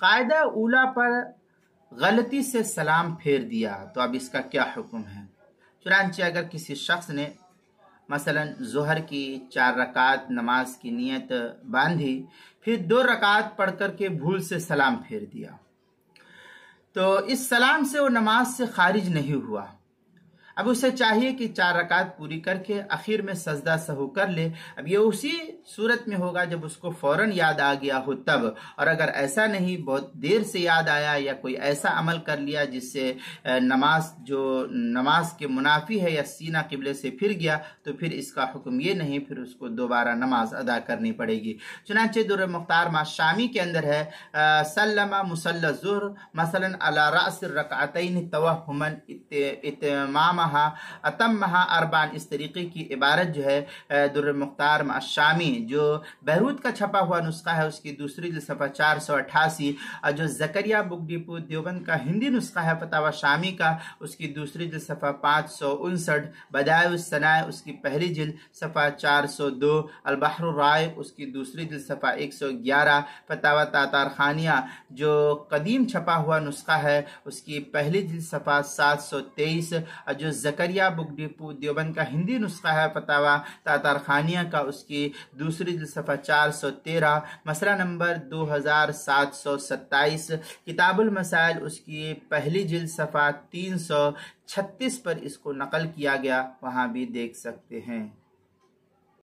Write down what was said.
قاعدہ اولا پر غلطی سے سلام پھیر دیا تو اب اس کا کیا حکم ہے؟ چنانچہ اگر کسی شخص نے مثلا ظہر کی 4 رکعت نماز کی نیت باندھی، پھر 2 رکعت پڑھ کر کے بھول سے سلام پھیر دیا، تو اس سلام سے وہ نماز سے خارج نہیں ہوا۔ اب اسے چاہیے کہ 4 رکعت پوری کر کے اخیر میں سجدہ سہو کر لے۔ اب یہ اسی صورت میں ہوگا جب اس کو فوراً یاد آ گیا ہو تب، اور اگر ایسا نہیں، بہت دیر سے یاد آیا یا کوئی ایسا عمل کر لیا جس سے نماز کے منافی ہے یا سینہ قبلے سے پھر گیا، تو پھر اس کا حکم یہ نہیں، پھر اس کو دوبارہ نماز ادا کرنی پڑے گی۔ چنانچہ در مختار شامی کے اندر ہے سلم مصلی الظہر مثلا علی رأس الرکعتین توہما اتمہا اربعا، اس طریقے کی عبارت جو ہے در مختار شامی جو بیروت کا چھپا ہوا نسخہ ہے اس کی دوسری جلد صفحہ 488، اور جو زکریا بک ڈپو دیوبند کا ہندی نسخہ ہے فتاوی شامی کا اس کی دوسری جلد صفحہ 559، بدائع الثناء اس کی پہلی جلد صفحہ 402، البحر الرائق اس کی دوسری جلد صفحہ 111، فتاوی تاتار خانیہ جو قدیم چھپا ہوا نسخہ ہے اس کی پہلی جلد صفحہ 723، اور جو زکریا بک ڈپو دیوبند کا ہندی نسخہ ہے فتاوی تاتار خانیہ کا اس کی دوسری جلد صفحہ 413، مسئلہ نمبر 2727، کتاب المسائل اس کی پہلی جلد صفحہ 336 پر اس کو نقل کیا گیا، وہاں بھی دیکھ سکتے ہیں۔